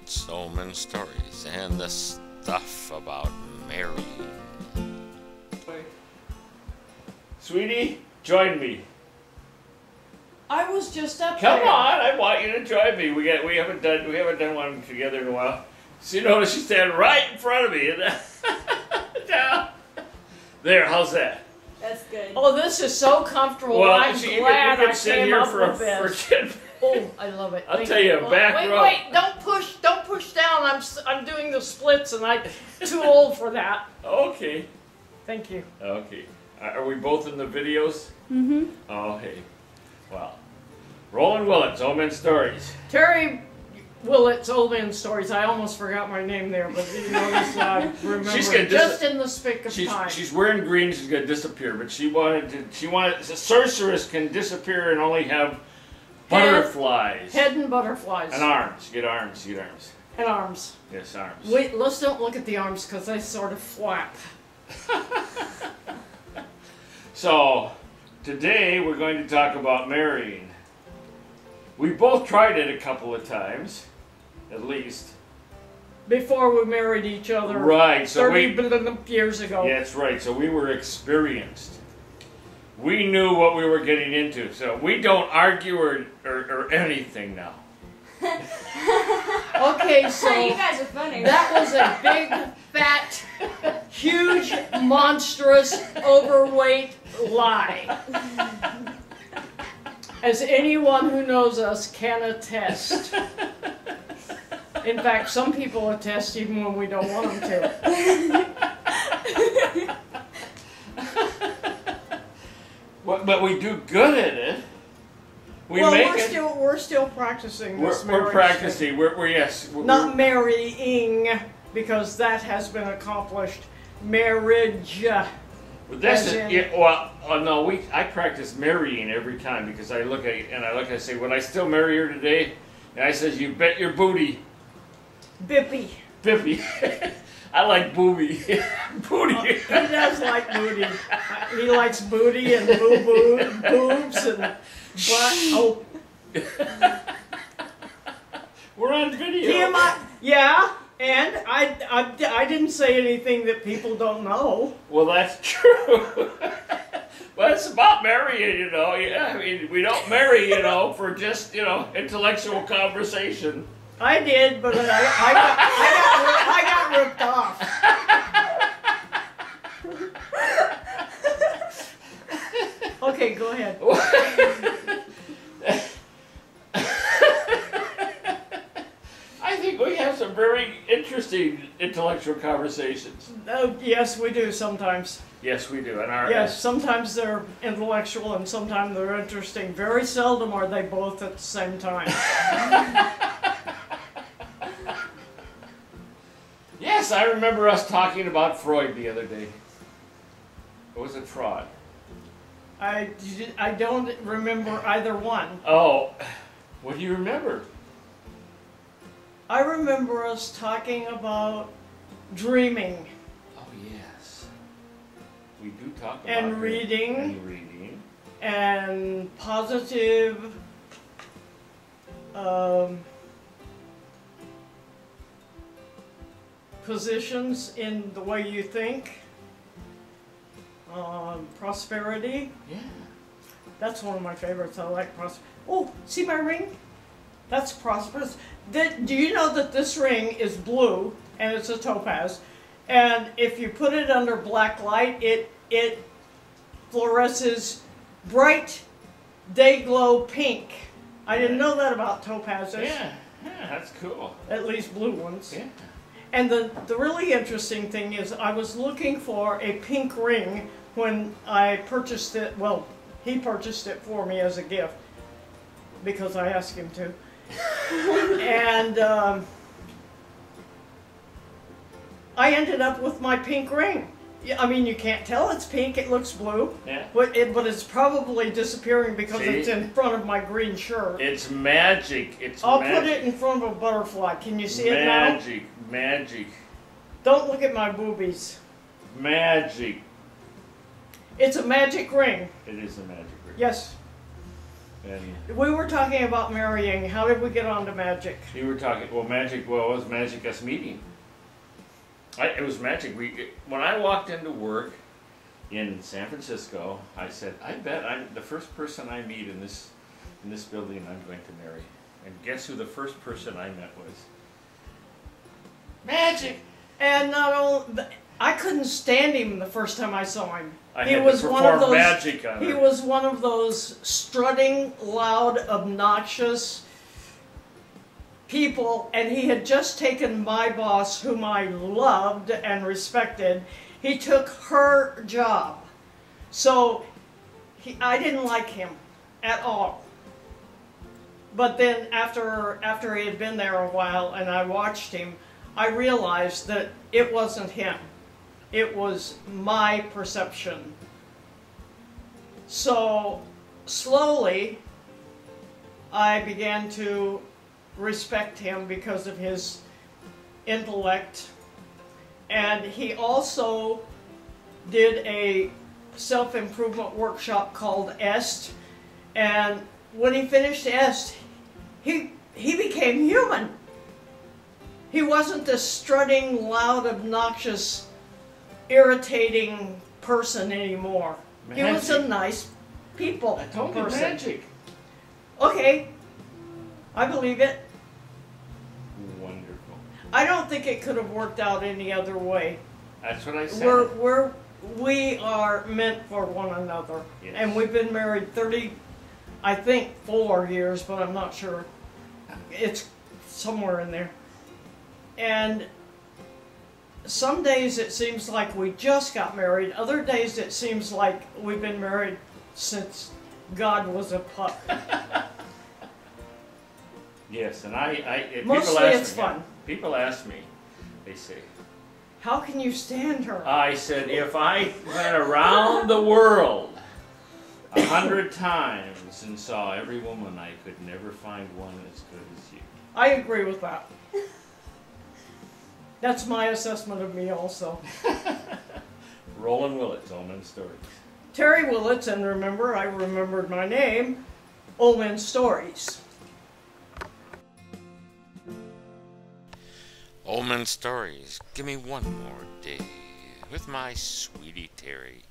Willits, Omen Stories, and the stuff about marrying. Sweetie, join me. I was just up Come there. on, I want you to join me. We haven't done one together in a while. So you notice she's standing right in front of me. Down. There, how's that? That's good. Oh, this is so comfortable. Well, I'm you glad can I sit came here up for with this. 10 Oh, I love it. I'll Thank tell you, Well, back wait, row. Wait, don't push down. I'm doing the splits, and I'm too old for that. Okay. Thank you. Okay. Are we both in the videos? Mm-hmm. Oh, hey. Well, Roland Willits, Omen Stories. Teri Willits, Old Man Stories. I almost forgot my name there, but you notice I remember She's gonna just in the spick of time. She's wearing green. She's gonna disappear, but she wanted. A sorceress can disappear and only have butterflies. Head and butterflies. And arms. Get arms. Get arms. And arms. Yes, arms. Wait, let's don't look at the arms because they sort of flap. So, today we're going to talk about marrying. We both tried it a couple of times, at least. Before we married each other. Right. So 30 years ago. Yeah, that's right. So we were experienced. We knew what we were getting into. So we don't argue or anything now. Okay, so You guys are funny. that was a big, fat, huge, monstrous, overweight lie. As anyone who knows us can attest. In fact, some people attest even when we don't want them to. But we do good at it. Well, make we're it. we're still practicing this We're marriage practicing. thing. We're Not marrying, because that has been accomplished. Marriage. But that's as it. in- Yeah, well, no, I practice marrying every time because I look at I say, would I still marry her today? And I says, you bet your booty, Bippy. Bippy. I like booby, booty. He does like booty. He likes booty and boobs and butt. Oh, We're on video. TMI. Yeah, and I didn't say anything that people don't know. Well, that's true. Well, it's about marrying, you know. Yeah, I mean, we don't marry, you know, for just, intellectual conversation. I did, but I got ripped off. Okay, go ahead. I think we have some very interesting intellectual conversations. Oh, yes, we do sometimes. Yes, we do. And our Yes, sometimes they're intellectual and sometimes they're interesting. Very seldom are they both at the same time. Yes, I remember us talking about Freud the other day. Or was it fraud? I don't remember either one. Oh, what do you remember? I remember us talking about dreaming Oh, yes. We do talk about and it. reading And reading. and positive positions in the way you think. Prosperity. Yeah. That's one of my favorites. I like prosperity. Oh, see my ring? That's prosperous. Do you know that this ring is blue and it's a topaz? And if you put it under black light, it fluoresces bright day glow pink. I didn't know that about topazes. Yeah, that's cool. At least blue ones. Yeah. And the really interesting thing is I was looking for a pink ring when I purchased it. Well, he purchased it for me as a gift because I asked him to. And I ended up with my pink ring. Yeah, I mean, you can't tell it's pink, it looks blue. Yeah. But it's probably disappearing because See? it's in front of my green shirt. It's magic. It's I'll magic. put it in front of a butterfly. Can you see it now? Magic. Magic. Don't look at my boobies. Magic. It's a magic ring. It is a magic ring. Yes. And We were talking about marrying. How did we get on to magic? you were talking, well, magic, well, it was magic us meeting. It was magic. When I walked into work in San Francisco, I said, I bet I'm the first person I meet in this building I'm going to marry. And guess who the first person I met was? Magic! And not only, I couldn't stand him the first time I saw him. I He had was to one of perform those- magic on He her. was one of those strutting, loud, obnoxious people, and he had just taken my boss, whom I loved and respected. He took her job. So I didn't like him at all. But then after he had been there a while and I watched him, I realized that it wasn't him. It was my perception. So slowly I began to respect him because of his intellect. And he also did a self-improvement workshop called EST. And when he finished EST, he became human. He wasn't this strutting, loud, obnoxious, irritating person anymore. He was a Magic. nice people I told you, person. magic. Okay, I believe it. Wonderful. I don't think it could have worked out any other way. That's what I said. We are meant for one another. Yes. And we've been married 4 years, but I'm not sure. It's somewhere in there. And some days it seems like we just got married. Other days it seems like we've been married since God was a pup. Yes, and people Mostly ask it's me, fun. People ask me, they say, How can you stand her? I said, if I went around the world 100 times and saw every woman, I could never find one as good as you. I agree with that. That's my assessment of me also. Roland Willits, Old Men Stories. Teri Willits, and remember, I remembered my name, Old Men Stories. Old Men Stories, give me one more day with my sweetie Teri.